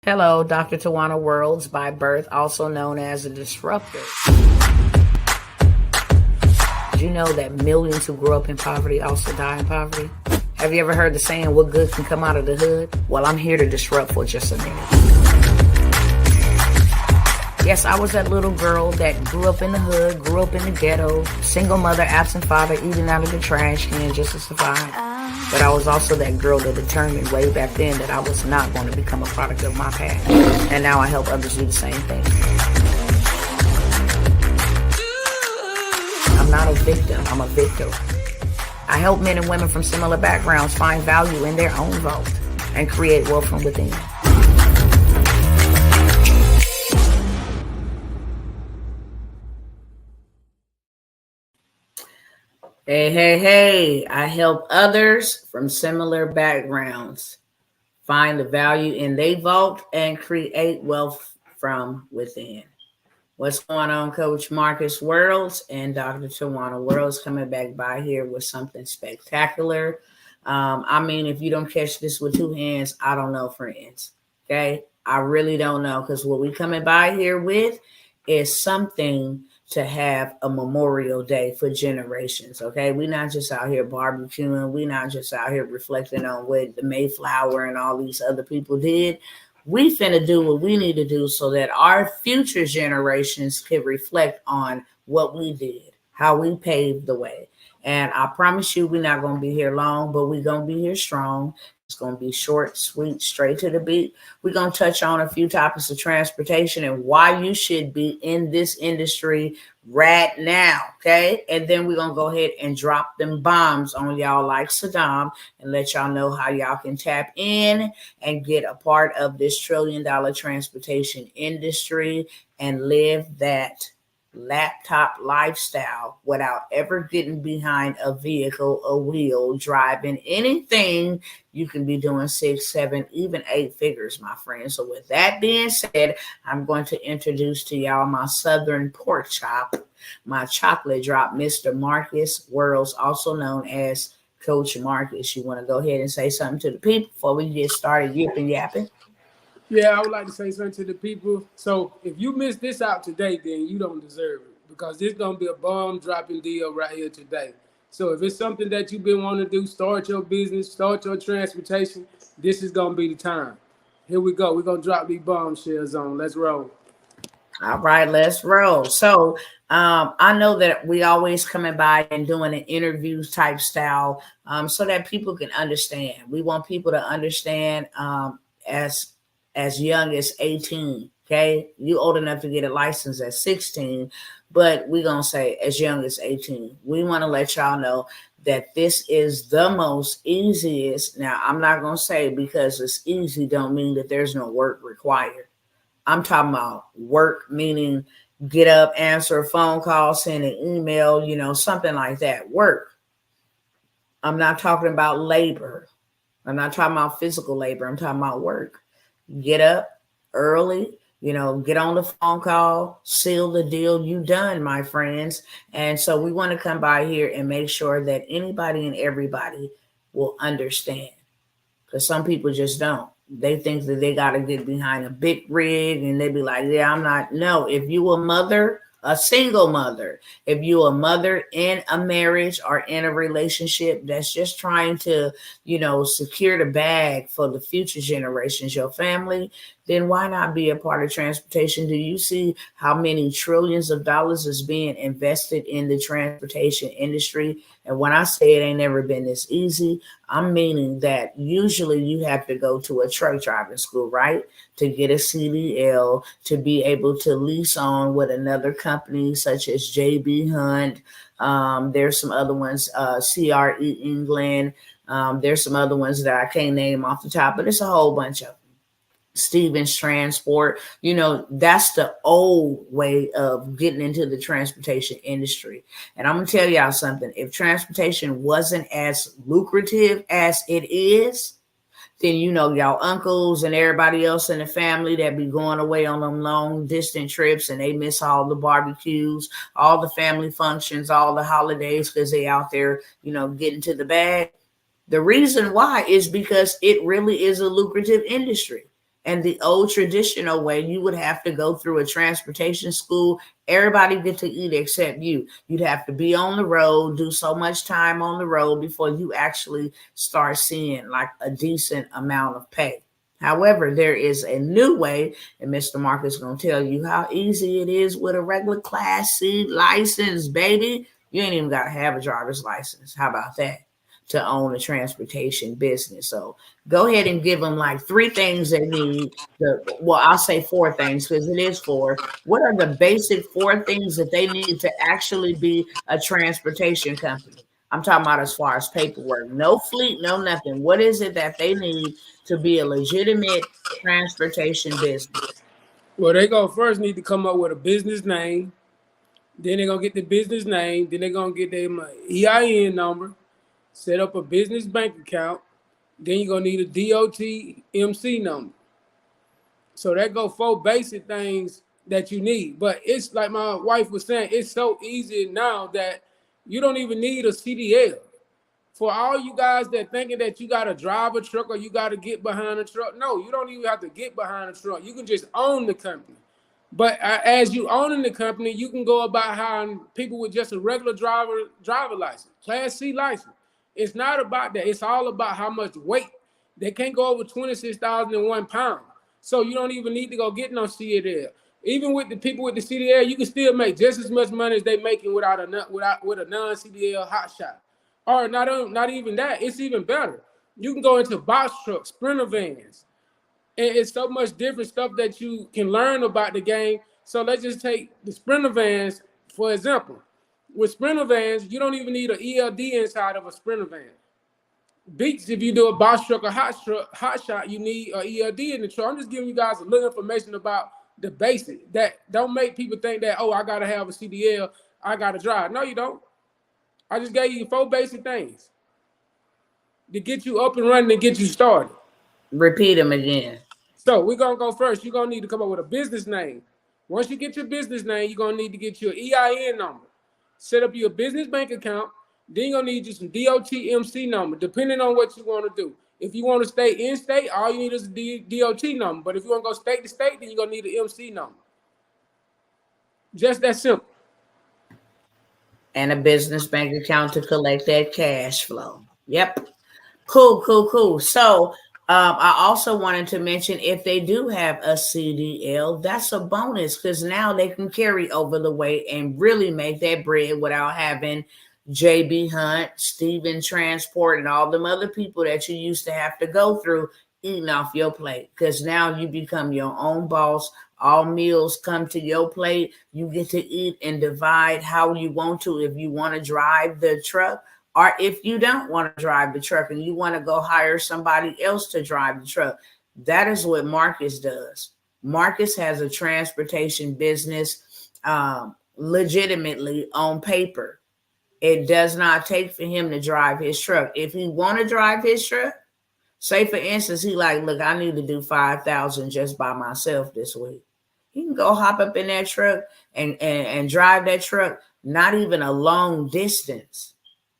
Hello, Dr. Tawana Worlds by birth, also known as a disruptor. Did you know that millions who grew up in poverty also die in poverty? Have you ever heard the saying, what good can come out of the hood? Well, I'm here to disrupt for just a minute. Yes, I was that little girl that grew up in the hood, grew up in the ghetto, single mother, absent father, eating out of the trash can just to survive. But I was also that girl that determined way back then that I was not going to become a product of my past. And now I help others do the same thing. I'm not a victim, I'm a victor. I help men and women from similar backgrounds find value in their own vault and create wealth from within. Hey, I help others from similar backgrounds find the value in their vault and create wealth from within. What's going on, Coach Marcus Worlds and Dr. Tawana Worlds coming back by here with something spectacular. If you don't catch this with two hands, I don't know, friends. Okay? I really don't know, because what we coming by here with is something to have a memorial day for generations. Okay, we're not just out here barbecuing. We're not just out here reflecting on what the Mayflower and all these other people did. We finna do what we need to do so that our future generations can reflect on what we did, how we paved the way. And I promise you, we're not going to be here long, but we're going to be here strong. It's going to be short, sweet, straight to the beat. We're going to touch on a few topics of transportation and why you should be in this industry right now, okay? And then we're going to go ahead and drop them bombs on y'all like Saddam and let y'all know how y'all can tap in and get a part of this trillion-dollar transportation industry and live that laptop lifestyle without ever getting behind a vehicle, a wheel, driving anything. You can be doing 6, 7, even 8 figures, my friend. So with that being said, I'm going to introduce to y'all my Southern pork chop, my chocolate drop, Mr. Marcus Worlds, also known as Coach Marcus. You want to go ahead and say something to the people before we get started yipping yapping? Yeah, I would like to say something to the people. So if you miss this out today, then you don't deserve it, because this is going to be a bomb dropping deal right here today. So if it's something that you've been wanting to do, start your business, start your transportation, this is going to be the time. Here we go. We're going to drop these bombshells on. Let's roll. All right, let's roll. So I know that we always coming by and doing an interview type style so that people can understand. We want people to understand as young as 18, okay? You old enough to get a license at 16, but we're going to say as young as 18. We want to let y'all know that this is the most easiest. Now, I'm not going to say because it's easy don't mean that there's no work required. I'm talking about work, meaning get up, answer a phone call, send an email, something like that. Work. I'm not talking about labor. I'm not talking about physical labor. I'm talking about work. Get up early, get on the phone call, seal the deal. You done, my friends. And so we want to come by here and make sure that anybody and everybody will understand, because some people just don't. They think that they got to get behind a big rig and they be like, yeah, I'm not. No, if you a mother, a single mother, if you a mother in a marriage or in a relationship that's just trying to, secure the bag for the future generations, your family, then why not be a part of transportation? Do you see how many trillions of dollars is being invested in the transportation industry? And when I say it ain't never been this easy, I'm meaning that usually you have to go to a truck driving school, right? To get a CDL, to be able to lease on with another company such as JB Hunt. There's some other ones, CRE England. There's some other ones that I can't name off the top, but it's a whole bunch of them. Stevens Transport, that's the old way of getting into the transportation industry. And I'm going to tell y'all something. If transportation wasn't as lucrative as it is, then, y'all uncles and everybody else in the family that be going away on them long distant trips and they miss all the barbecues, all the family functions, all the holidays, because they out there, getting to the bag. The reason why is because it really is a lucrative industry. And the old traditional way, you would have to go through a transportation school. Everybody get to eat except you. You'd have to be on the road, do so much time on the road before you actually start seeing like a decent amount of pay. However, there is a new way, and Mr. Marcus is going to tell you how easy it is with a regular Class C license, baby. You ain't even got to have a driver's license. How about that? To own a transportation business. So go ahead and give them like three things they need. Well, I'll say four things because it is four. What are the basic four things that they need to actually be a transportation company? I'm talking about as far as paperwork, no fleet, no nothing. What is it that they need to be a legitimate transportation business? Well, they gonna first need to come up with a business name. Then they're gonna get the business name. Then they're gonna get their EIN number, set up a business bank account. Then you're gonna need a DOT MC number. So that go four basic things that you need. But it's like my wife was saying, it's so easy now that you don't even need a CDL. For all you guys that thinking that you gotta drive a truck or you gotta get behind a truck, no, you don't even have to get behind a truck. You can just own the company. But as you owning the company, you can go about hiring people with just a regular driver license, Class C license. It's not about that. It's all about how much weight. They can't go over 26,001 pounds. So you don't even need to go get no CDL. Even with the people with the CDL, you can still make just as much money as they making with a non-CDL hotshot. Or not even that. It's even better. You can go into box trucks, sprinter vans, and it's so much different stuff that you can learn about the game. So let's just take the sprinter vans for example. With sprinter vans, you don't even need an ELD inside of a sprinter van. Beats, if you do a box truck or hot shot, you need an ELD in the truck. I'm just giving you guys a little information about the basic. That don't make people think that, oh, I gotta have a CDL, I gotta drive. No, you don't. I just gave you four basic things to get you up and running and get you started. Repeat them again. So we're gonna go first. You're gonna need to come up with a business name. Once you get your business name, you're gonna need to get your EIN number. Set up your business bank account. Then you're gonna need you some DOT MC number, depending on what you want to do. If you want to stay in state, all you need is a DOT number. But if you want to go state to state, then you're gonna need an MC number. Just that simple. And a business bank account to collect that cash flow. Yep. Cool, cool, cool. So I also wanted to mention if they do have a CDL, that's a bonus because now they can carry over the weight and really make that bread without having JB Hunt, Steven Transport, and all them other people that you used to have to go through eating off your plate. Because now you become your own boss. All meals come to your plate. You get to eat and divide how you want to. If you want to drive the truck, or if you don't want to drive the truck and you want to go hire somebody else to drive the truck, that is what Marcus does. Marcus has a transportation business legitimately on paper. It does not take for him to drive his truck. If he want to drive his truck, say for instance, he like, look, I need to do 5,000 just by myself this week. He can go hop up in that truck and drive that truck, not even a long distance,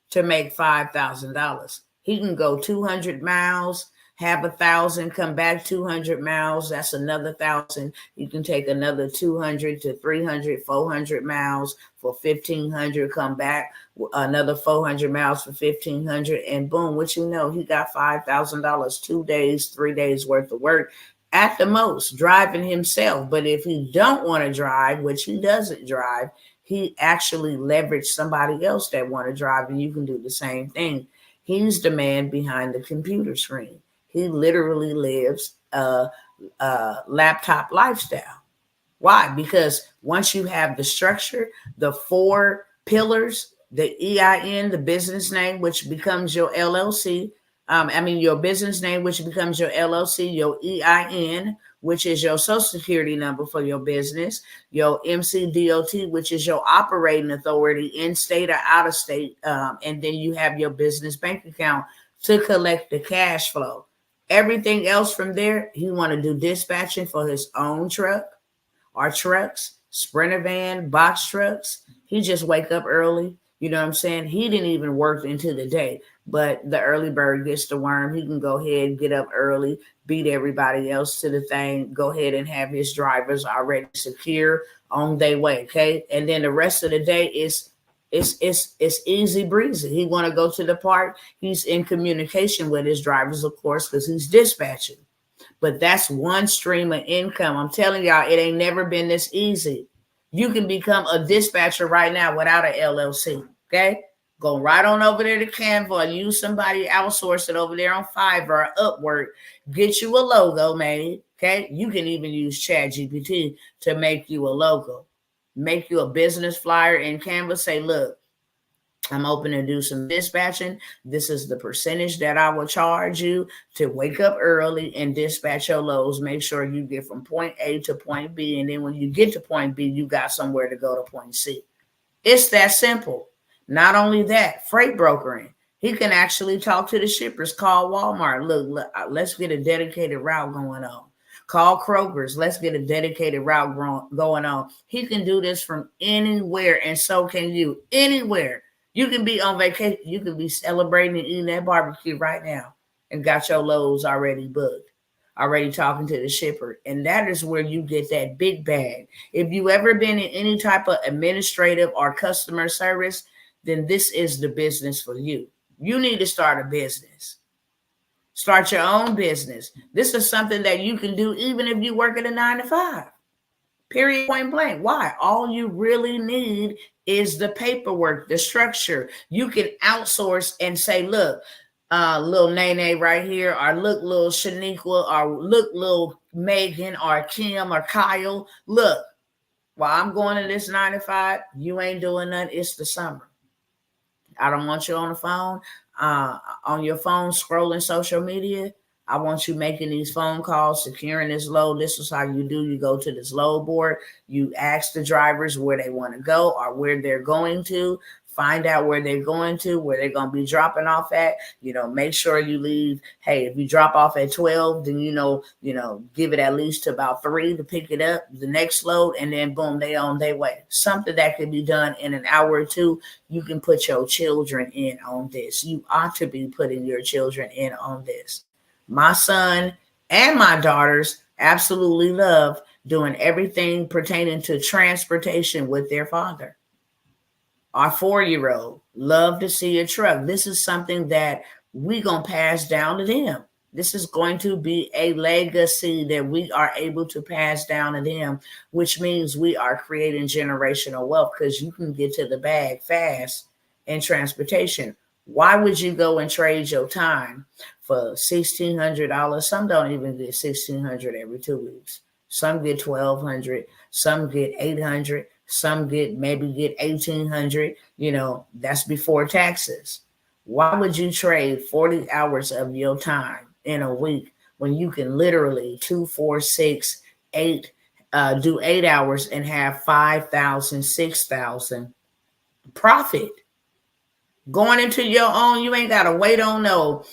to make $5,000. He can go 200 miles, have 1,000, come back 200 miles. That's another 1,000. You can take another 200 to 300, 400 miles for 1,500. Come back another 400 miles for 1,500, and boom, what you know, he got $5,000, 2 days, 3 days worth of work at the most, driving himself. But if he don't want to drive, which he doesn't drive, he actually leveraged somebody else that want to drive, and you can do the same thing. He's the man behind the computer screen. He literally lives a laptop lifestyle. Why? Because once you have the structure, the four pillars, the EIN, the business name, which becomes your LLC, your business name, which becomes your LLC, your EIN, which is your social security number for your business, your MCDOT, which is your operating authority in state or out of state. And then you have your business bank account to collect the cash flow. Everything else from there, he want to do dispatching for his own truck or trucks, sprinter van, box trucks. He just wake up early. You know what I'm saying? He didn't even work into the day, but the early bird gets the worm. He can go ahead, get up early, beat everybody else to the thing, go ahead and have his drivers already secure on their way. Okay. And then the rest of the day is it's easy breezy. He want to go to the park. He's in communication with his drivers, of course, because he's dispatching. But that's one stream of income. I'm telling y'all, it ain't never been this easy. You can become a dispatcher right now without an LLC. Okay. Go right on over there to Canva, use somebody, outsource it over there on Fiverr or Upwork. Get you a logo made. Okay. You can even use ChatGPT to make you a logo. Make you a business flyer in Canva. Say, look, I'm open to do some dispatching. This is the percentage that I will charge you to wake up early and dispatch your loads. Make sure you get from point A to point B. And then when you get to point B, you got somewhere to go to point C. It's that simple. Not only that, freight brokering. He can actually talk to the shippers. Call Walmart. Look, let's get a dedicated route going on. Call Kroger's. Let's get a dedicated route going on. He can do this from anywhere, and so can you. Anywhere. You can be on vacation. You can be celebrating and eating that barbecue right now and got your loads already booked, already talking to the shipper. And that is where you get that big bag. If you ever been in any type of administrative or customer service, then this is the business for you. You need to start a business. Start your own business. This is something that you can do even if you work at a 9 to 5. Period, point blank. Why? All you really need is the paperwork, the structure. You can outsource and say, look, little Nene right here, or look, little Shaniqua, or look, little Megan, or Kim, or Kyle. Look, while I'm going to this 9 to 5, you ain't doing nothing. It's the summer. I don't want you on the phone, on your phone, scrolling social media. I want you making these phone calls, securing this load. This is how you do. You go to this load board. You ask the drivers where they want to go or where they're going to. Find out where they're going to, where they're going to be dropping off at. Make sure you leave. Hey, if you drop off at 12, then, give it at least to about 3 to pick it up, the next load, and then boom, they on their way. Something that can be done in an hour or two. You can put your children in on this. You ought to be putting your children in on this. My son and my daughters absolutely love doing everything pertaining to transportation with their father. Our 4-year-old love to see a truck. This is something that we're going to pass down to them. This is going to be a legacy that we are able to pass down to them, which means we are creating generational wealth because you can get to the bag fast in transportation. Why would you go and trade your time for $1,600? Some don't even get $1,600 every 2 weeks. Some get $1,200. Some get $800. Some maybe get $1,800. That's before taxes. Why would you trade 40 hours of your time in a week when you can literally 2, 4, 6, 8, do 8 hours and have 5,000, 6,000 profit? Going into your own, you ain't gotta wait on no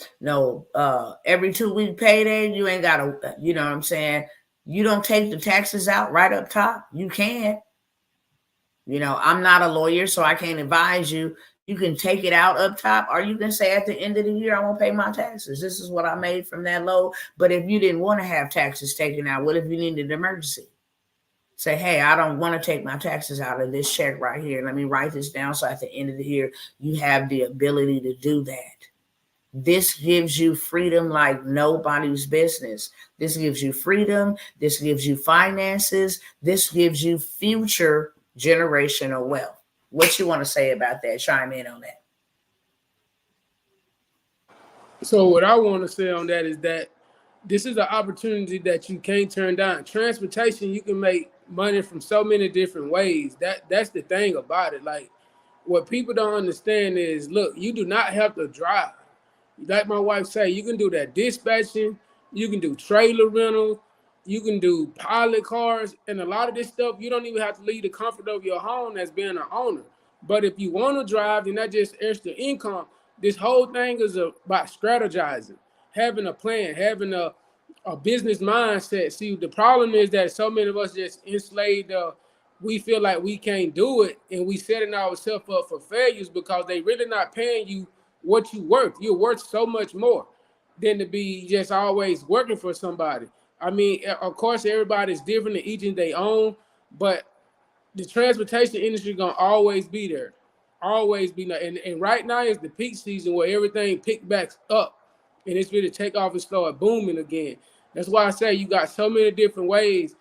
every 2-week payday. You ain't gotta, you know what I'm saying? You don't take the taxes out right up top. You can. I'm not a lawyer, so I can't advise you. You can take it out up top, or you can say at the end of the year, I won't pay my taxes. This is what I made from that load. But if you didn't want to have taxes taken out, what if you needed an emergency? Say, hey, I don't want to take my taxes out of this check right here. Let me write this down so at the end of the year, you have the ability to do that. This gives you freedom like nobody's business. This gives you freedom. This gives you finances. This gives you future generational wealth. What you want to say about that? Chime in on that. So what I want to say on that is that this is an opportunity that you can't turn down. Transportation, you can make money from so many different ways. That's the thing about it. Like, what people don't understand is, look, you do not have to drive. Like my wife say, you can do that dispatching, you can do trailer rental, you can do pilot cars, and a lot of this stuff, you don't even have to leave the comfort of your home as being an owner. But if you want to drive, then that's just extra income. This whole thing is about strategizing, having a plan, having a business mindset. See, the problem is that so many of us just enslaved we feel like we can't do it, and we setting ourselves up for failures because they really not paying you what you worth. You're worth so much more than to be just always working for somebody. I mean, of course, everybody's different and each in their own, but the transportation industry gonna always be there, always be there. And right now is the peak season where everything pick back up, and it's really take off and start booming again. That's why I say you got so many different ways.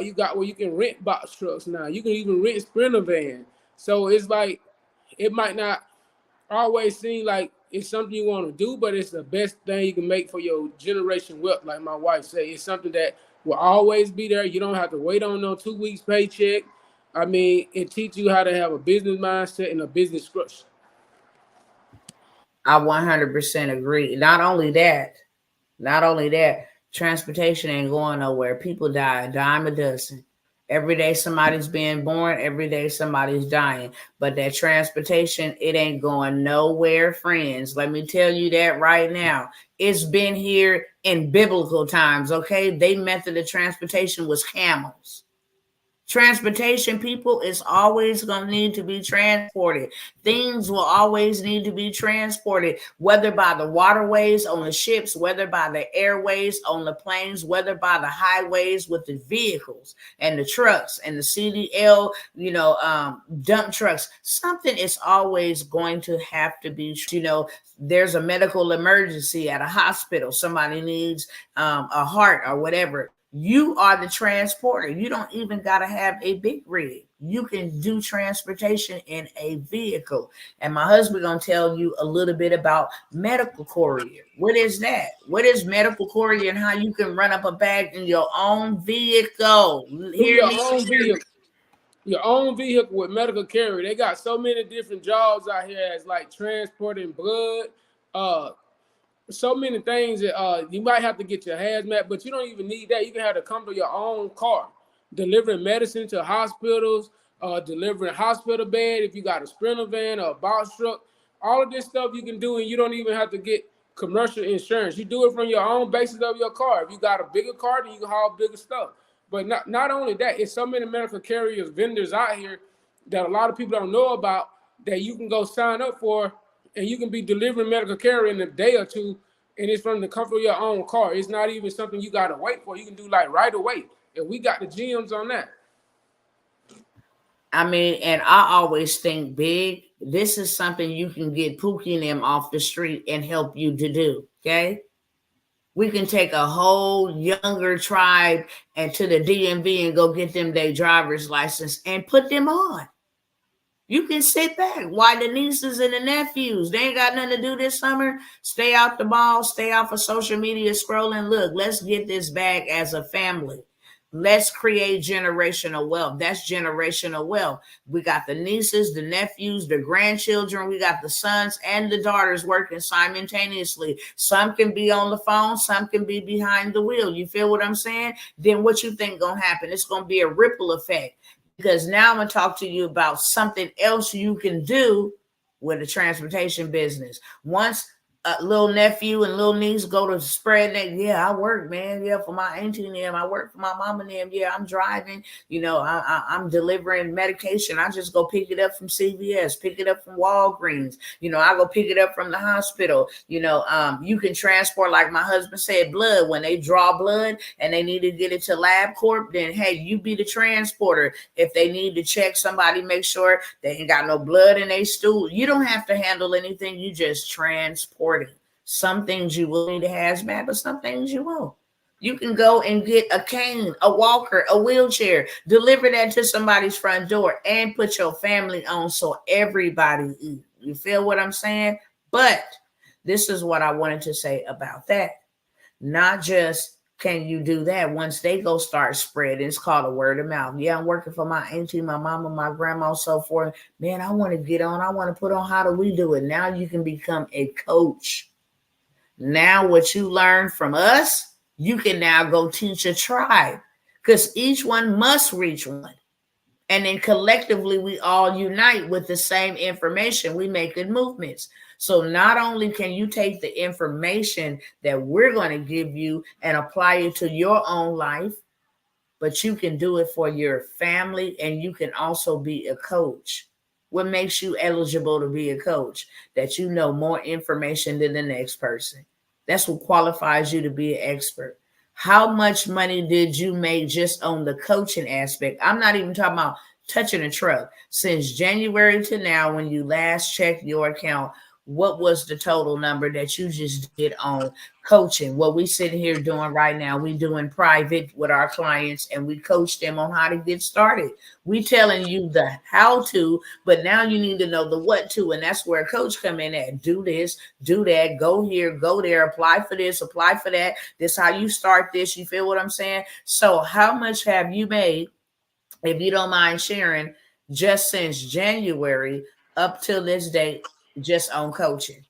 You got where you can rent box trucks now. You can even rent Sprinter van. So it's like it might not always seem like it's something you want to do, but it's the best thing you can make for your generation wealth. Like my wife said, it's something that will always be there. You don't have to wait on no 2 weeks paycheck. I mean, it teaches you how to have a business mindset and a business structure. I 100% agree. Not only that, transportation ain't going nowhere. People die a dime a dozen. Every day somebody's being born, every day somebody's dying. But that transportation, it ain't going nowhere, friends. Let me tell you that right now. It's been here in biblical times, okay? Their method of transportation was camels. Transportation, people, is always going to need to be transported. Things will always need to be transported, whether by the waterways on the ships, whether by the airways on the planes, whether by the highways with the vehicles and the trucks and the CDL, dump trucks. Something is always going to have to be, there's a medical emergency at a hospital. Somebody needs a heart or whatever. You are the transporter. You don't even got to have a big rig. You can do transportation in a vehicle. And my husband going to tell you a little bit about medical courier. What is that? What is medical courier and how you can run up a bag in your own vehicle? Your own vehicle. Your own vehicle with medical carrier. They got so many different jobs out here as like transporting blood, so many things that you might have to get your hazmat, but you don't even need that. You can have to come to your own car, delivering medicine to hospitals, delivering hospital bed if you got a Sprinter van or a box truck. All of this stuff you can do, and you don't even have to get commercial insurance. You do it from your own basis of your car. If you got a bigger car, then you can haul bigger stuff. But not only that, it's so many medical carriers, vendors out here that a lot of people don't know about that you can go sign up for, and you can be delivering medical care in a day or two, and it's from the comfort of your own car. It's not even something you got to wait for. You can do like right away. And we got the gems on that. I mean, and I always think big. This is something you can get Pookie and them off the street and help you to do, okay? We can take a whole younger tribe and to the DMV and go get them their driver's license and put them on. You can sit back while the nieces and the nephews, they ain't got nothing to do this summer. Stay out the mall, stay off of social media scrolling. Look, let's get this bag as a family. Let's create generational wealth. That's generational wealth. We got the nieces, the nephews, the grandchildren. We got the sons and the daughters working simultaneously. Some can be on the phone. Some can be behind the wheel. You feel what I'm saying? Then what you think going to happen? It's going to be a ripple effect. Because now I'm going to talk to you about something else you can do with a transportation business. Once a little nephew and little niece go to spread that, yeah, I work, man. Yeah, for my auntie and them. I work for my mom and them. Yeah, I'm driving. I'm delivering medication. I just go pick it up from CVS, pick it up from Walgreens. I go pick it up from the hospital. You can transport, like my husband said, blood. When they draw blood and they need to get it to LabCorp, then, hey, you be the transporter. If they need to check somebody, make sure they ain't got no blood in their stool. You don't have to handle anything. You just transport. Some things you will need a hazmat, but some things you won't. You can go and get a cane, a walker, a wheelchair, deliver that to somebody's front door, and put your family on so everybody eat. You feel what I'm saying? But this is what I wanted to say about that. Not just can you do that once they go start spreading. It's called a word of mouth. Yeah, I'm working for my auntie, my mama, my grandma, so forth. Man, I want to get on. I want to put on. How do we do it? Now you can become a coach. Now what you learn from us, you can now go teach a tribe, because each one must reach one. And then collectively, we all unite with the same information. We make good movements. So not only can you take the information that we're going to give you and apply it to your own life, but you can do it for your family, and you can also be a coach. What makes you eligible to be a coach? That you know more information than the next person. That's what qualifies you to be an expert. How much money did you make just on the coaching aspect? I'm not even talking about touching a truck. Since January to now, when you last checked your account, what was the total number that you just did on coaching? What we sitting here doing right now, we doing private with our clients, and we coach them on how to get started. We telling you the how to, but now you need to know the what to, and that's where a coach come in at. Do this, do that, go here, go there, apply for this, apply for that. This how you start this. You feel what I'm saying? So how much have you made, if you don't mind sharing, just since January up till this date, just on coaching?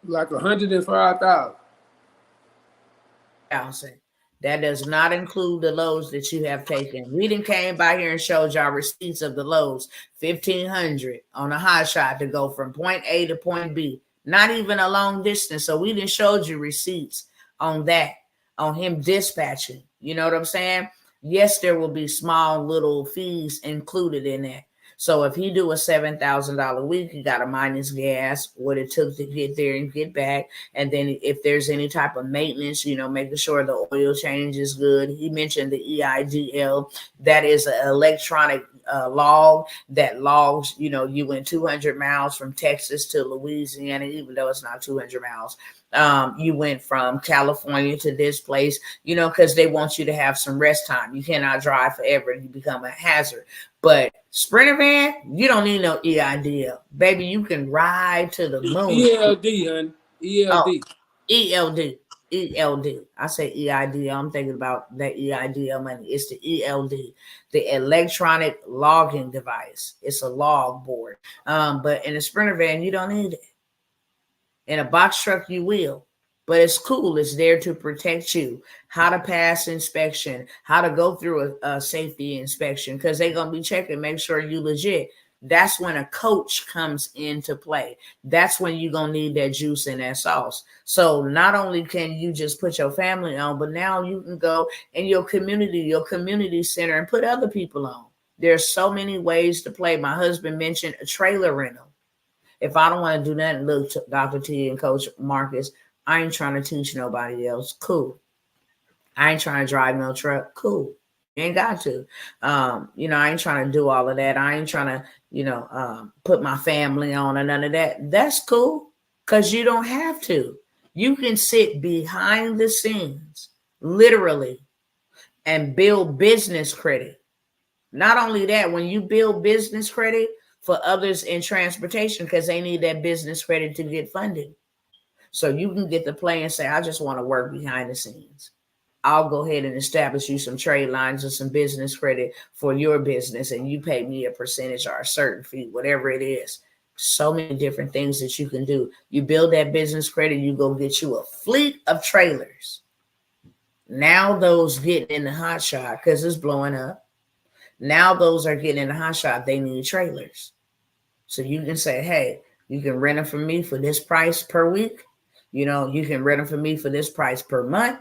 Like 105,000. That does not include the loads that you have taken. We done came by here and showed y'all receipts of the loads. 1,500 on a high shot to go from point A to point B. Not even a long distance. So we done showed you receipts on that, on him dispatching. You know what I'm saying? Yes, there will be small little fees included in that. So if he do a $7,000 week, you got to minus gas, what it took to get there and get back. And then if there's any type of maintenance, making sure the oil change is good. He mentioned the EIDL. That is an electronic log that logs, you went 200 miles from Texas to Louisiana, even though it's not 200 miles. You went from California to this place, because they want you to have some rest time. You cannot drive forever. You become a hazard. But Sprinter van, you don't need no EIDL. Baby, you can ride to the moon. ELD, honey. ELD. Oh, ELD. ELD. I say EIDL. I'm thinking about that EIDL money. It's the ELD, the electronic logging device. It's a log board. But in a Sprinter van, you don't need it. In a box truck, you will. But it's cool. It's there to protect you. How to pass inspection, how to go through a safety inspection, because they're going to be checking, make sure you legit. That's when a coach comes into play. That's when you're going to need that juice and that sauce. So not only can you just put your family on, but now you can go in your community center, and put other people on. There's so many ways to play. My husband mentioned a trailer rental. If I don't want to do nothing, look, Dr. T and Coach Marcus, I ain't trying to teach nobody else. Cool. I ain't trying to drive no truck. Cool. You ain't got to. I ain't trying to do all of that. I ain't trying to, put my family on or none of that. That's cool, because you don't have to. You can sit behind the scenes, literally, and build business credit. Not only that, when you build business credit for others in transportation, because they need that business credit to get funded. So you can get to play and say, I just want to work behind the scenes. I'll go ahead and establish you some trade lines or some business credit for your business, and you pay me a percentage or a certain fee, whatever it is. So many different things that you can do. You build that business credit, you go get you a fleet of trailers. Now those getting in the hot shot, because it's blowing up. Now those are getting in the hot shot. They need trailers. So you can say, hey, you can rent them from me for this price per week. You can rent them for me for this price per month.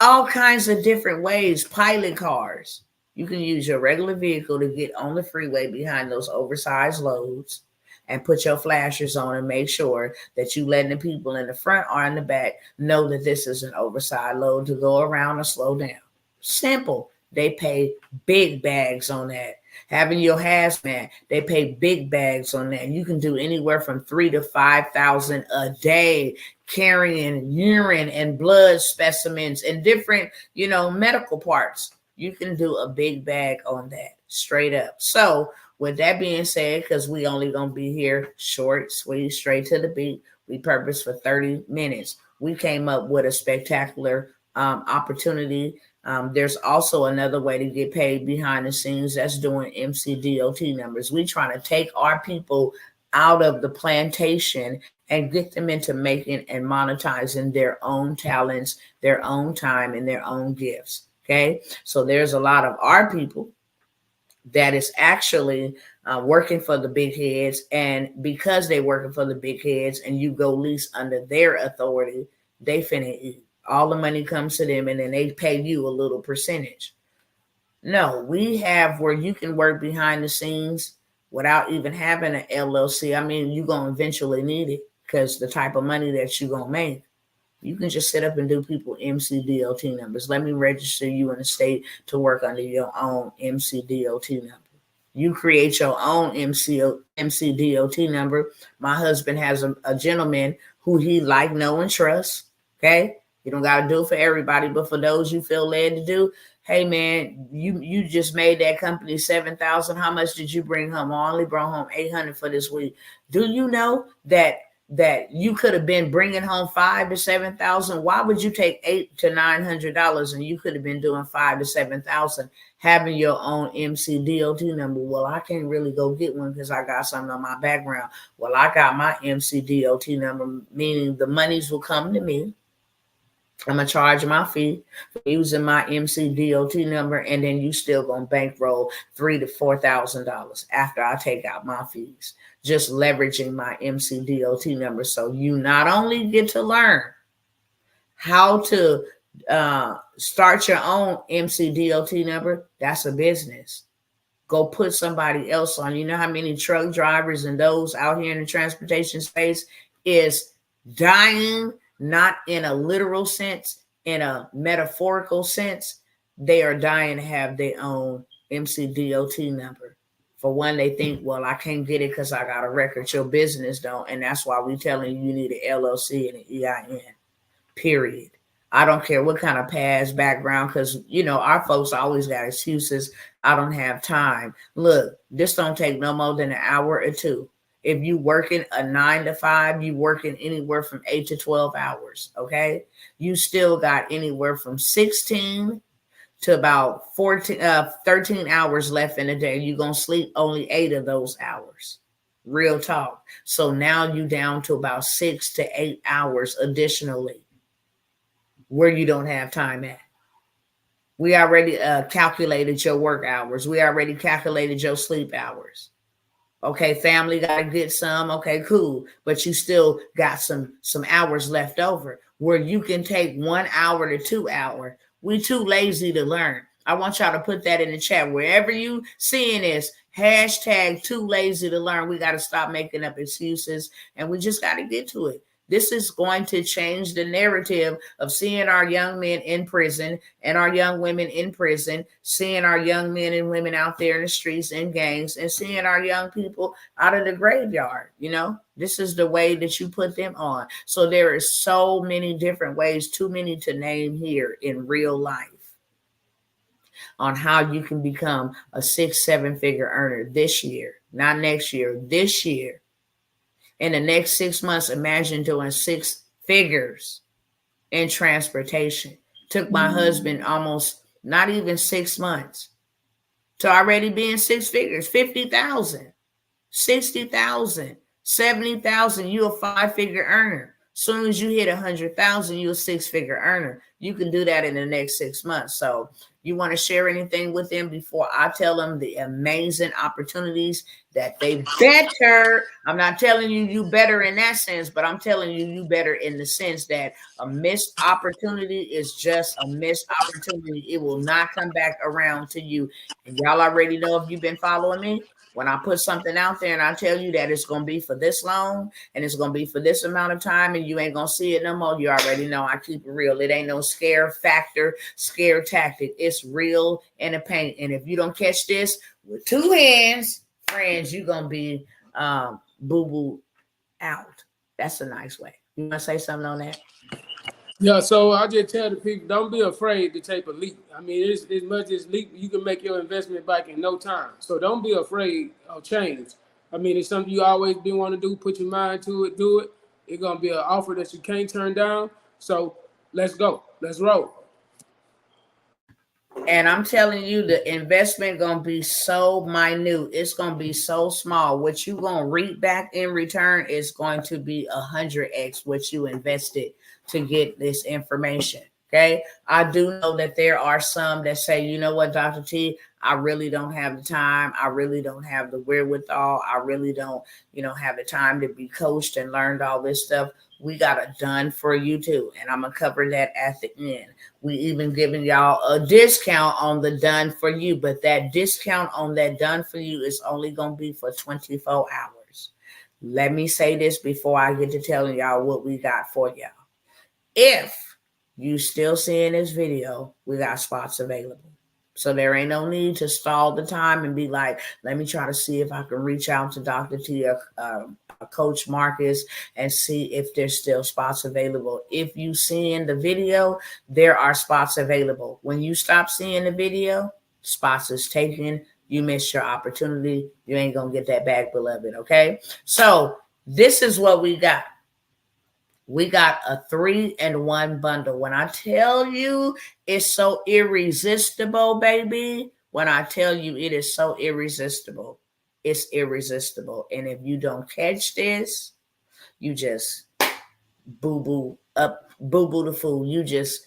All kinds of different ways. Pilot cars. You can use your regular vehicle to get on the freeway behind those oversized loads and put your flashers on and make sure that you letting the people in the front or in the back know that this is an oversized load to go around or slow down. Simple. They pay big bags on that. Having your hazmat, they pay big bags on that. You can do anywhere from 3,000 to 5,000 a day, carrying urine and blood specimens and different, medical parts. You can do a big bag on that, straight up. So with that being said, because we only going to be here short, sweet, straight to the beat, we purpose for 30 minutes. We came up with a spectacular opportunity. There's also another way to get paid behind the scenes. That's doing MCDOT numbers. We trying to take our people out of the plantation and get them into making and monetizing their own talents, their own time, and their own gifts. Okay. So there's a lot of our people that is actually working for the big heads. And because they're working for the big heads and you go lease under their authority, they finna eat. All the money comes to them, and then they pay you a little percentage. No, we have where you can work behind the scenes without even having an LLC. I mean, you're going to eventually need it because the type of money that you're going to make. You can just sit up and do people MCDOT numbers. Let me register you in the state to work under your own MCDOT number. You create your own MCDOT number. My husband has a gentleman who he like, know, and trust. Okay. You don't got to do it for everybody, but for those you feel led to do, hey man, you just made that company 7,000. How much did you bring home? I only brought home 800 for this week. Do you know that you could have been bringing home 5,000 to 7,000? Why would you take $800 to $900 and you could have been doing 5,000 to 7,000 having your own MCDOT number? Well, I can't really go get one because I got something on my background. Well, I got my MCDOT number, meaning the monies will come to me. I'm gonna charge my fee for using my MCDOT number, and then you still gonna bankroll $3,000 to $4,000 after I take out my fees, just leveraging my MCDOT number. So you not only get to learn how to start your own MCDOT number, that's a business. Go put somebody else on. You know how many truck drivers and those out here in the transportation space is dying? Not in a literal sense, in a metaphorical sense. They are dying to have their own MCDOT number. For one, they think, well, I can't get it because I got a record. Your business don't. And that's why we're telling you need an LLC and an EIN, period. I don't care what kind of past background, because, you know, our folks always got excuses. I don't have time. Look, this don't take no more than an hour or two. If you working a 9 to 5, you working anywhere from 8 to 12 hours. Okay. You still got anywhere from 16 to about 13 hours left in the day. You're going to sleep only 8 of those hours. Real talk. So now you down to about 6 to 8 hours additionally where you don't have time at. We already calculated your work hours. We already calculated your sleep hours. Okay, family got to get some. Okay, cool. But you still got some hours left over where you can take 1 hour to 2 hours. We too lazy to learn. I want y'all to put that in the chat. Wherever you seeing this, hashtag too lazy to learn. We got to stop making up excuses, and we just got to get to it. This is going to change the narrative of seeing our young men in prison and our young women in prison, seeing our young men and women out there in the streets in gangs, and seeing our young people out of the graveyard. You know, this is the way that you put them on. So there are so many different ways, too many to name here in real life, on how you can become a 6-7 figure earner this year, not next year, this year. In the next 6 months, imagine doing 6 figures in transportation. Took my husband almost not even 6 months to already be in 6 figures, 50,000, 60,000, 70,000. You a 5-figure earner. Soon as you hit 100,000, you a 6-figure earner. You can do that in the next 6 months. So you want to share anything with them before I tell them the amazing opportunities that they better? I'm not telling you better in that sense, but I'm telling you better in the sense that a missed opportunity is just a missed opportunity. It will not come back around to you. And y'all already know, if you've been following me, when I put something out there and I tell you that it's going to be for this long and it's going to be for this amount of time and you ain't going to see it no more, you already know I keep it real. It ain't no scare factor, scare tactic. It's real in the paint. And if you don't catch this with 2 hands, friends, you're going to be boo-boo out. That's a nice way. You want to say something on that? Yeah, so I just tell the people, don't be afraid to take a leap. I mean, it's as much as leap, you can make your investment back in no time. So don't be afraid of change. I mean, it's something you always been wanting to do. Put your mind to it, do it. It's going to be an offer that you can't turn down. So let's go. Let's roll. And I'm telling you, the investment gonna be so minute. It's gonna be so small. What you gonna reap back in return is going to be 100x what you invested to get this information. Okay. I do know that there are some that say, you know what, Dr. T, I really don't have the time. I really don't have the wherewithal. I really don't, have the time to be coached and learned all this stuff. We got a done for you too. And I'm going to cover that at the end. We even giving y'all a discount on the done for you, but that discount on that done for you is only going to be for 24 hours. Let me say this before I get to telling y'all what we got for y'all. If you still seeing this video, we got spots available. So there ain't no need to stall the time and be like, let me try to see if I can reach out to Dr. T or Coach Marcus and see if there's still spots available. If you seeing the video, there are spots available. When you stop seeing the video, spots is taken. You missed your opportunity. You ain't going to get that back, beloved, okay? So this is what we got. We got a 3-in-1 bundle. When I tell you it's so irresistible, baby, when I tell you it is so irresistible, it's irresistible. And if you don't catch this, you just boo-boo the fool. You just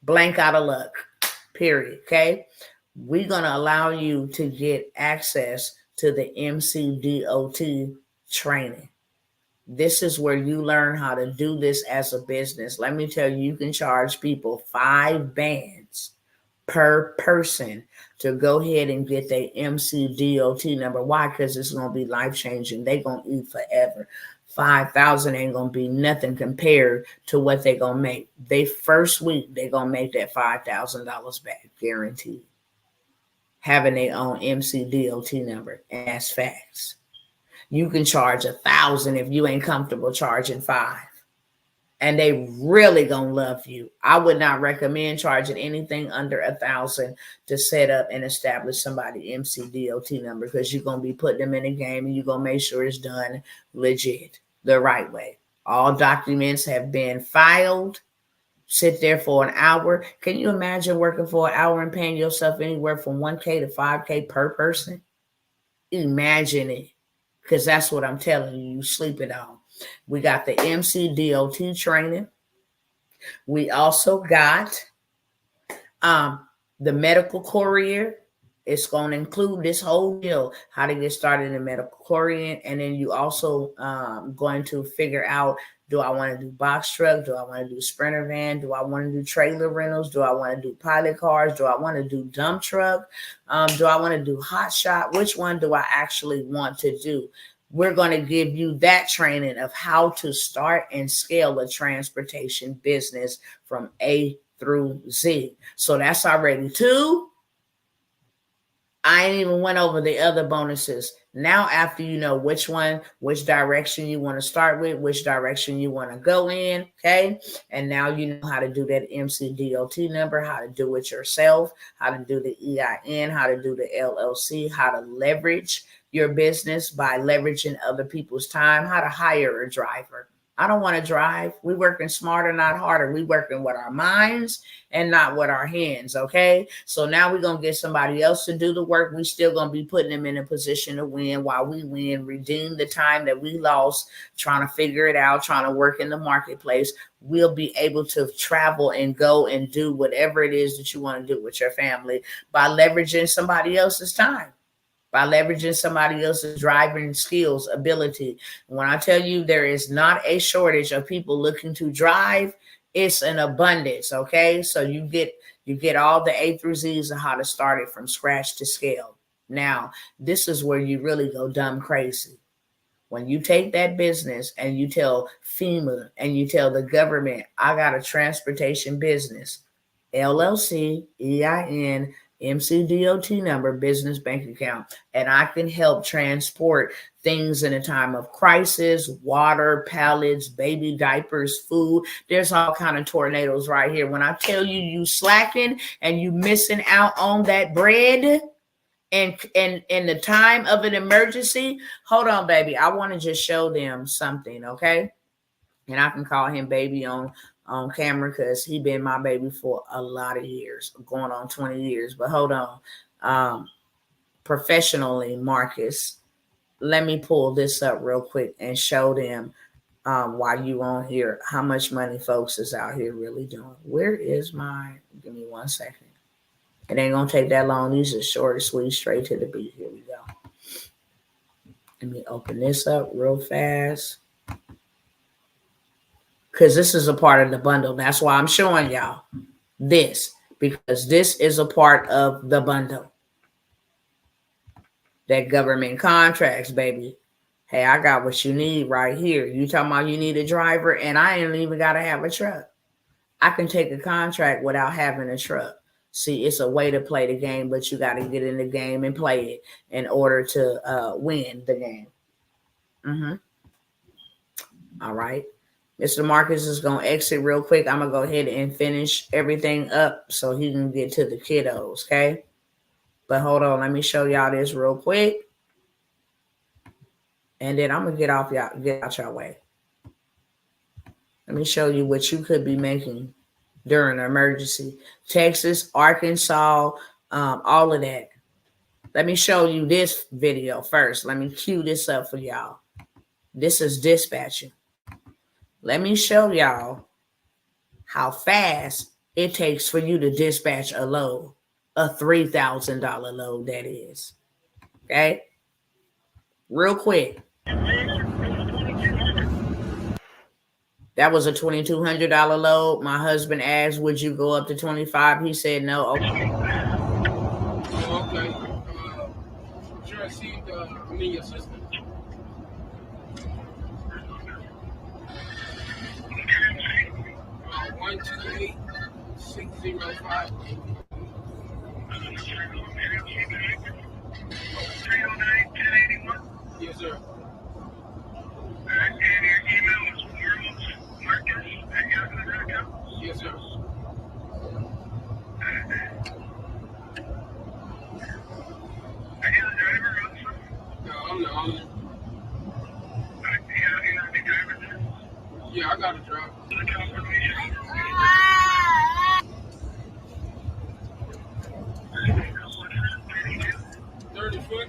blank out of luck, period, okay? We're going to allow you to get access to the MCDOT training. This is where you learn how to do this as a business. Let me tell you, you can charge people 5 bands per person to go ahead and get their MCDOT number. Why? Because it's going to be life-changing. They're going to eat forever. 5,000 ain't going to be nothing compared to what they're going to make. They first week, they're going to make that $5,000 back, guaranteed. Having their own MCDOT number, and that's facts. You can charge 1,000 if you ain't comfortable charging 5. And they really gonna love you. I would not recommend charging anything under 1,000 to set up and establish somebody MCDOT number, because you're gonna be putting them in a game and you're gonna make sure it's done legit, the right way. All documents have been filed. Sit there for an hour. Can you imagine working for an hour and paying yourself anywhere from $1K to $5K per person? Imagine it. Because that's what I'm telling you, you sleep it on. We got the MCDOT training. We also got the medical courier. It's going to include this whole deal, how to get started in the medical courier. And then you also going to figure out, do I want to do box truck? Do I want to do sprinter van? Do I want to do trailer rentals? Do I want to do pilot cars? Do I want to do dump truck? Do I want to do hot shot? Which one do I actually want to do? We're going to give you that training of how to start and scale a transportation business from A through Z. So that's already 2. I ain't even went over the other bonuses. Now, after you know which direction you want to start with, which direction you want to go in, okay? And now you know how to do that MCDOT number, how to do it yourself, how to do the EIN, how to do the LLC, how to leverage your business by leveraging other people's time, how to hire a driver. I don't want to drive. We working smarter, not harder. We working with our minds and not with our hands, okay? So now we're going to get somebody else to do the work. We still going to be putting them in a position to win while we win, redeem the time that we lost, trying to figure it out, trying to work in the marketplace. We'll be able to travel and go and do whatever it is that you want to do with your family by leveraging somebody else's time, by leveraging somebody else's driving skills, ability. When I tell you there is not a shortage of people looking to drive, it's an abundance, okay? So you get all the A through Z's of how to start it from scratch to scale. Now, this is where you really go dumb crazy. When you take that business and you tell FEMA and you tell the government, I got a transportation business, LLC, EIN, MCDOT number, business bank account, and I can help transport things in a time of crisis, water, pallets, baby diapers, food. There's all kind of tornadoes right here. When I tell you, you slacking and you missing out on that bread and in the time of an emergency, hold on, baby. I want to just show them something, okay? And I can call him baby on camera because he been my baby for a lot of years, going on 20 years. But hold on. Professionally, Marcus, let me pull this up real quick and show them while you on here, how much money folks is out here really doing. Where is my, give me 1 second. It ain't gonna take that long. These are short, sweet, straight to the beat. Here we go. Let me open this up real fast. Because this is a part of the bundle. That's why I'm showing y'all this. Because this is a part of the bundle. That government contracts, baby. Hey, I got what you need right here. You talking about you need a driver, and I ain't even got to have a truck. I can take a contract without having a truck. See, it's a way to play the game, but you got to get in the game and play it in order to win the game. All right. Mr. Marcus is going to exit real quick. I'm going to go ahead and finish everything up so he can get to the kiddos, okay? But hold on. Let me show y'all this real quick. And then I'm going to get out your way. Let me show you what you could be making during an emergency. Texas, Arkansas, all of that. Let me show you this video first. Let me cue this up for y'all. This is dispatching. Let me show y'all how fast it takes for you to dispatch a load, a $3,000 load, that is. Okay? Real quick. That was a $2,200 load. My husband asked, would you go up to 25? He said no. Okay. Sure, I see your sister. 128-605. Yes, sir. And your email is Marcus@yahoo.com? Yes, sir. Are you the driver also? No, I'm the owner. Yeah, I got a driver. 30 foot.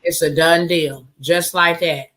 It's a done deal, just like that.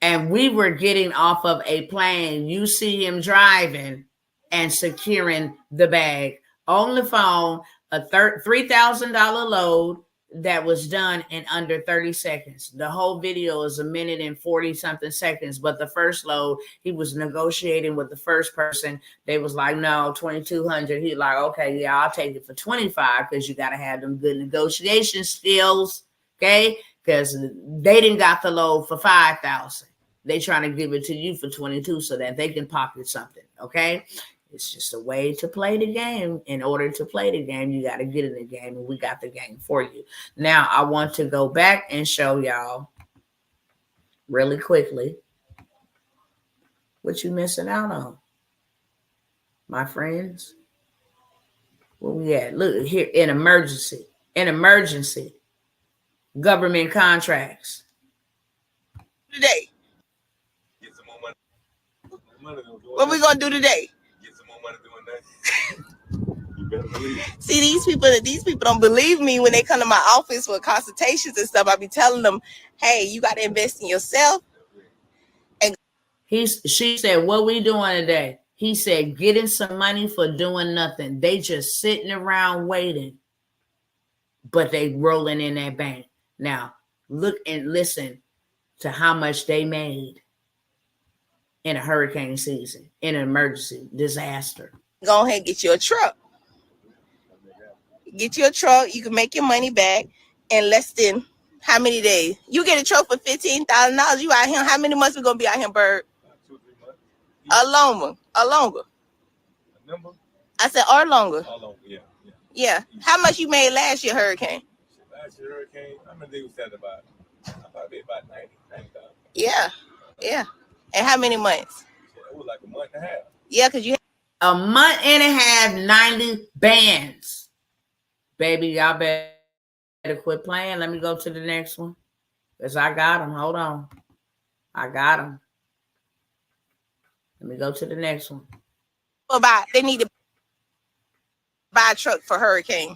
And we were getting off of a plane. You see him driving and securing the bag on the phone, a $3,000 load that was done in under 30 seconds. The whole video is 1 minute and 40 something seconds. But the first load, he was negotiating with the first person. They was like, no, 2,200. He like, okay, yeah, I'll take it for 25 because you got to have them good negotiation skills. Okay. Because they didn't got the load for 5,000. They trying to give it to you for 22 so that they can pocket something. Okay. It's just a way to play the game. In order to play the game, you got to get in the game, and we got the game for you. Now, I want to go back and show y'all really quickly what you missing out on, my friends. Where we at? Look here, in emergency, government contracts. Today. Get some more money. What we gonna do today? Get some more money doing that. You better believe it. See, these people don't believe me when they come to my office for consultations and stuff. I be telling them, hey, you gotta invest in yourself. And she said, what we doing today? He said, getting some money for doing nothing. They just sitting around waiting, but they rolling in that bank. Now, look and listen to how much they made in a hurricane season, in an emergency disaster. Go ahead and get you a truck. Get you a truck. You can make your money back in less than how many days? You get a truck for $15,000. You out here? How many months we gonna be out here, Bird? 2 or 3 months. Or longer. A number? I said or longer. Or longer, yeah. How much you made last year, hurricane? Last year, hurricane. How many days was that about? About 90,000. Yeah. And how many months? It was like a month and a half. Yeah, because you had a month and a half, 90 bands. Baby, y'all better quit playing. Let me go to the next one. Because I got them. Hold on. I got them. Let me go to the next one. They need to buy a truck for hurricane.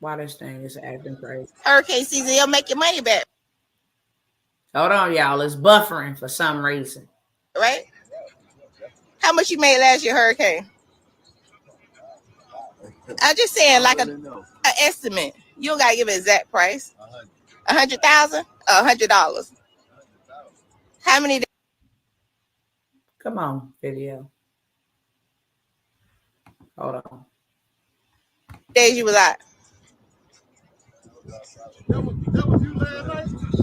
Why this thing is acting crazy? Hurricane season, you'll make your money back. Hold on, y'all. It's buffering for some reason. Right? How much you made last year, hurricane? I'm just saying, like an estimate. You don't gotta give an exact price. 100,000 or $100. How many days? Come on, video. Hold on. Days you was out?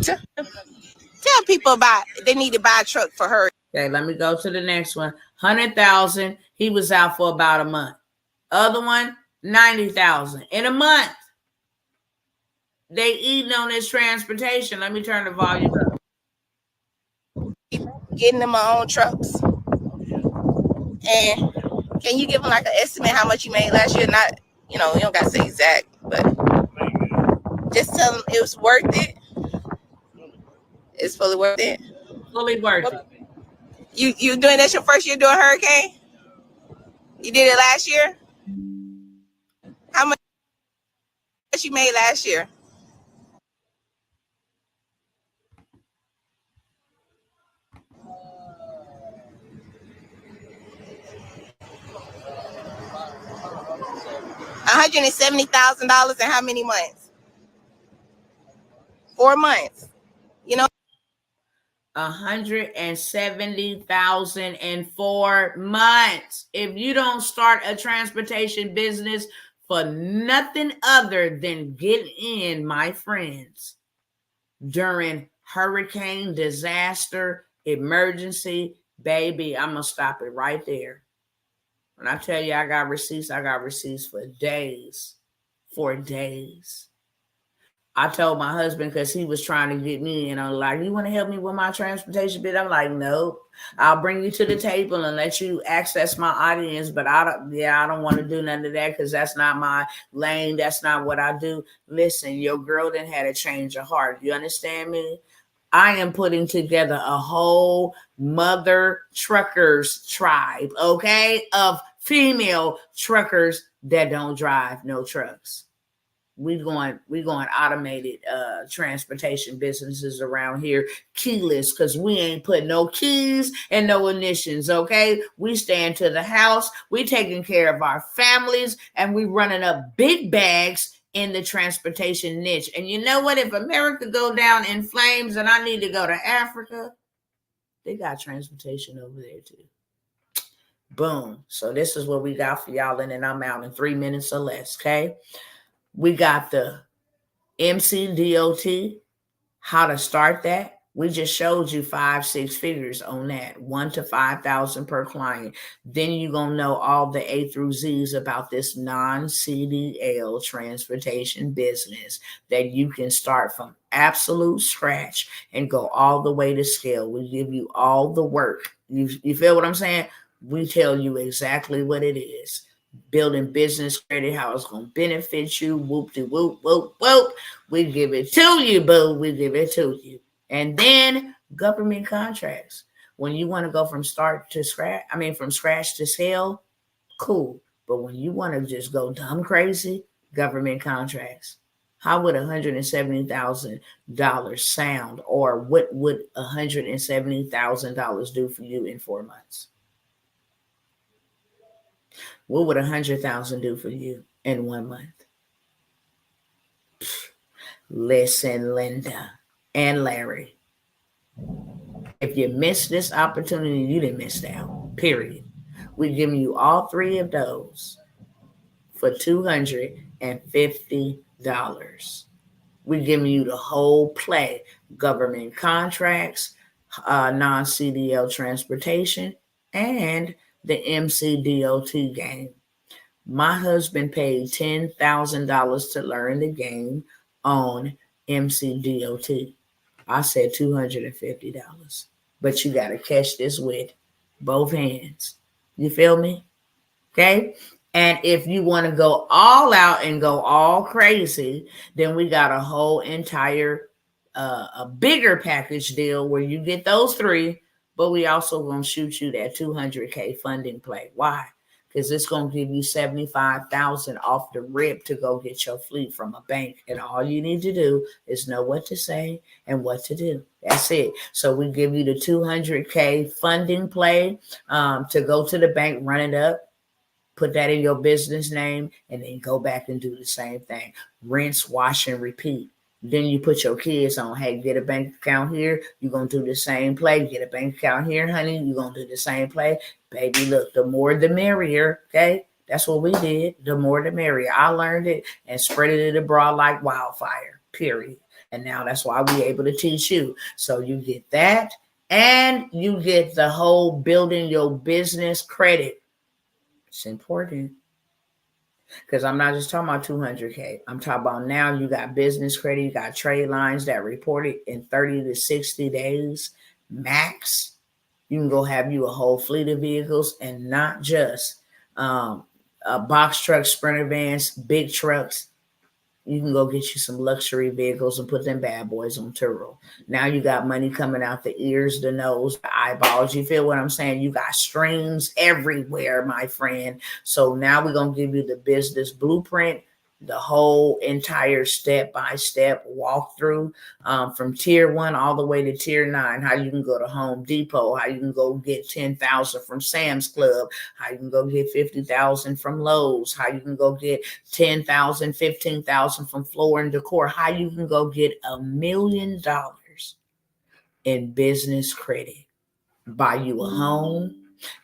Tell people about they need to buy a truck for her. Okay, let me go to the next one. 100,000. He was out for about a month. Other one, 90,000 in a month. They eating on this transportation. Let me turn the volume up. Getting them their own trucks. And can you give them like an estimate how much you made last year? Not, you don't got to say exact, but just tell them it was worth it. It's fully worth it. Fully worth it. You doing that your first year doing hurricane? You did it last year? How much you made last year? $170,000 in how many months? 4 months. 170,000 in 4 months. If you don't start a transportation business for nothing other than get in, my friends, during hurricane, disaster, emergency, baby, I'm gonna stop it right there. When I tell you I got receipts for days. For days. I told my husband, because he was trying to get me in, I'm like, you want to help me with my transportation bit? I'm like, nope. I'll bring you to the table and let you access my audience, but I don't want to do none of that because that's not my lane. That's not what I do. Listen, your girl done had a change of heart. You understand me? I am putting together a whole mother truckers tribe, okay, of female truckers that don't drive no trucks. We going automated transportation businesses around here, keyless, because we ain't put no keys and no ignitions, okay? We stand to the house, we taking care of our families, and we running up big bags in the transportation niche. And you know what? If America go down in flames and I need to go to Africa, they got transportation over there too. Boom. So this is what we got for y'all, and then I'm out in 3 minutes or less, okay? We got the MCDOT, how to start that. We just showed you 5-6 figures on that, 1 to 5,000 per client. Then you're going to know all the A through Z's about this non-CDL transportation business that you can start from absolute scratch and go all the way to scale. We give you all the work. You feel what I'm saying? We tell you exactly what it is. Building business credit, how it's going to benefit you. Whoop-de-whoop, whoop, whoop. We give it to you, boo. We give it to you. And then government contracts. When you want to go from scratch to scale, cool. But when you want to just go dumb crazy, government contracts. How would $170,000 sound? Or what would $170,000 do for you in 4 months? What would $100,000 do for you in 1 month? Listen, Linda and Larry, if you missed this opportunity, you didn't miss out, period. We're giving you all 3 of those for $250. We're giving you the whole play: government contracts, non-CDL transportation, and the MCDOT game. My husband paid $10,000 to learn the game on MCDOT. I said $250, but you got to catch this with both hands. You feel me? Okay. And if you want to go all out and go all crazy, then we got a whole entire, a bigger package deal where you get those 3, but we also going to shoot you that $200K funding play. Why? because it's going to give you $75,000 off the rip to go get your fleet from a bank. And all you need to do is know what to say and what to do. That's it. So we give you the $200K funding play to go to the bank, run it up, put that in your business name, and then go back and do the same thing. Rinse, wash, and repeat. Then you put your kids on, hey, get a bank account here. You're going to do the same play. Get a bank account here, honey. You're going to do the same play. Baby, look, the more the merrier, okay? That's what we did. The more the merrier. I learned it and spread it abroad like wildfire, period. And now that's why we're able to teach you. So you get that, and you get the whole building your business credit. It's important. Because I'm not just talking about 200K. I'm talking about now you got business credit, you got trade lines that reported in 30 to 60 days max. You can go have you a whole fleet of vehicles, and not just box trucks, Sprinter vans, big trucks. You can go get you some luxury vehicles and put them bad boys on Turo. Now you got money coming out the ears, the nose, the eyeballs. You feel what I'm saying? You got streams everywhere, my friend. So now we're going to give you the business blueprint, the whole entire step-by-step walkthrough from tier 1 all the way to tier 9, how you can go to Home Depot, how you can go get 10,000 from Sam's Club, how you can go get 50,000 from Lowe's, how you can go get 10,000, 15,000 from Floor and Decor, how you can go get $1 million in business credit, buy you a home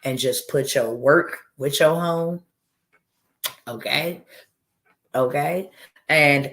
and just put your work with your home, okay, and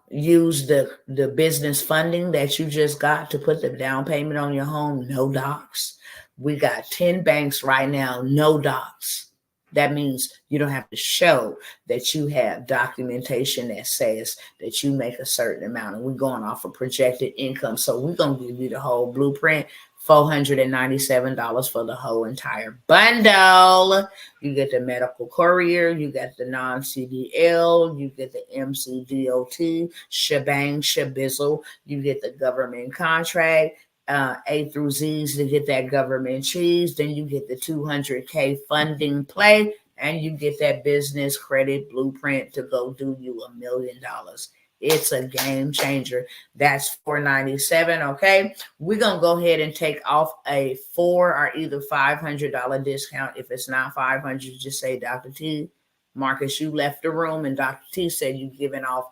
use the business funding that you just got to put the down payment on your home. No docs. We got 10 banks right now, no docs. That means you don't have to show that you have documentation that says that you make a certain amount, and we're going off of projected income. So we're going to give you the whole blueprint. $497 for the whole entire bundle. You get the medical courier, you get the non-CDL, you get the MCDOT, shebang, shabizzle, you get the government contract, A through Z's to get that government cheese. Then you get the 200K funding play, and you get that business credit blueprint to go do you $1 million. It's a game changer. That's $497. Okay. We're going to go ahead and take off a $400 or either $500 discount. If it's not $500, just say, Dr. T, Marcus, you left the room, and Dr. T said you're giving off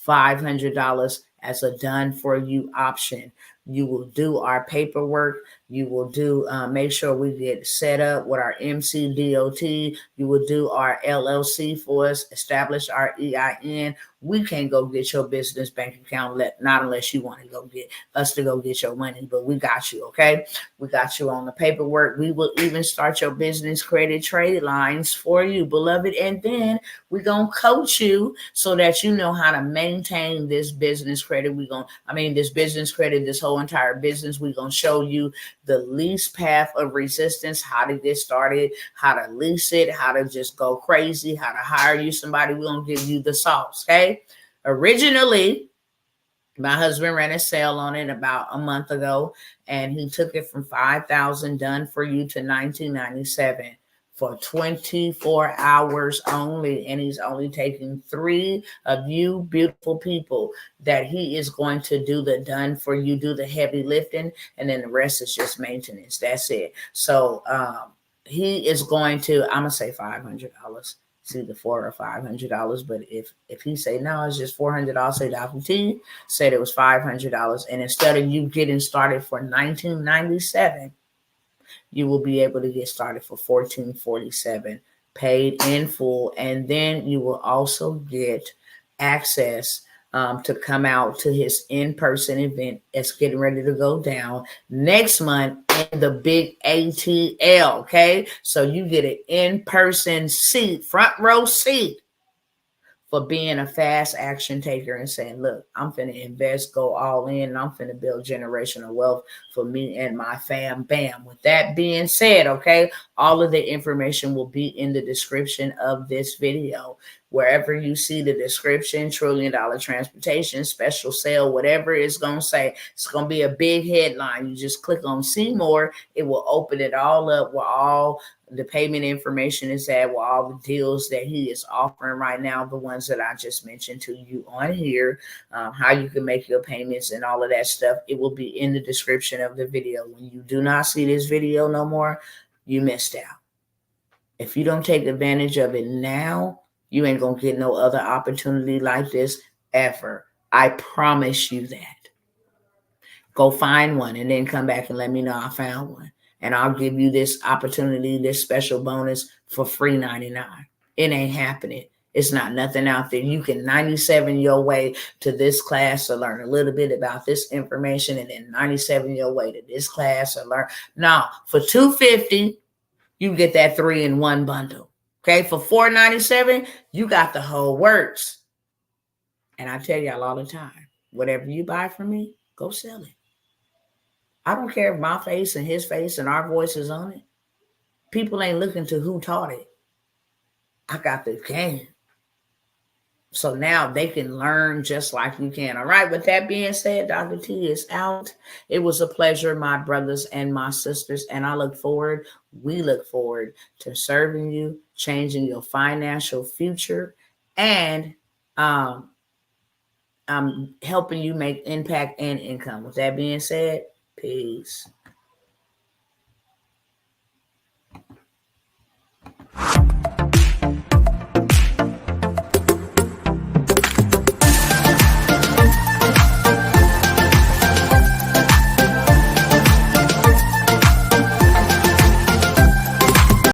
$500 as a done for you option. You will do our paperwork. You will do, make sure we get set up with our MCDOT. You will do our LLC for us, establish our EIN. We can't go get your business bank account, not unless you want to go get us to go get your money, but we got you, okay? We got you on the paperwork. We will even start your business credit trade lines for you, beloved. And then we're going to coach you so that you know how to maintain this business credit. This business credit, this whole entire business. We're going to show you the least path of resistance, how to get started, how to lease it, how to just go crazy, how to hire you somebody. We're going to give you the sauce, okay? Originally, my husband ran a sale on it about a month ago, and he took it from $5,000 done for you to $1,997 for 24 hours only. And he's only taking 3 of you beautiful people that he is going to do the done for you, do the heavy lifting, and then the rest is just maintenance. That's it. So he is going to, I'm gonna say $500. It's either $400 or $500, but if he say no, it's just $400. I'll say Dr. T said it was $500, and instead of you getting started for $1,997, you will be able to get started for $1,447, paid in full, and then you will also get access to come out to his in-person event. It's getting ready to go down next month in the big ATL, okay? So you get an in-person seat, front row seat, for being a fast action taker and saying, look, I'm finna invest, go all in, and I'm finna build generational wealth for me and my fam bam. With that being said, okay, all of the information will be in the description of this video. wherever you see the description, $1 trillion transportation, special sale, whatever it's going to say, it's going to be a big headline. You just click on see more. It will open it all up where all the payment information is at, where all the deals that he is offering right now, the ones that I just mentioned to you on here, how you can make your payments and all of that stuff. It will be in the description of the video. When you do not see this video no more, you missed out. If you don't take advantage of it now, you ain't going to get no other opportunity like this ever. I promise you that. Go find one and then come back and let me know I found one. And I'll give you this opportunity, this special bonus for free 99. It ain't happening. It's not nothing out there. You can 97 your way to this class to learn a little bit about this information, and then 97 your way to this class or learn. Now, for $250, you get that 3-in-1 bundle. Okay, for $497, you got the whole works. And I tell y'all all the time, whatever you buy from me, go sell it. I don't care if my face and his face and our voice is on it. People ain't looking to who taught it. I got the game. So now they can learn just like you can. All right. With that being said, Dr. T is out. It was a pleasure, my brothers and my sisters. And we look forward to serving you, changing your financial future, and helping you make impact and income. With that being said, peace.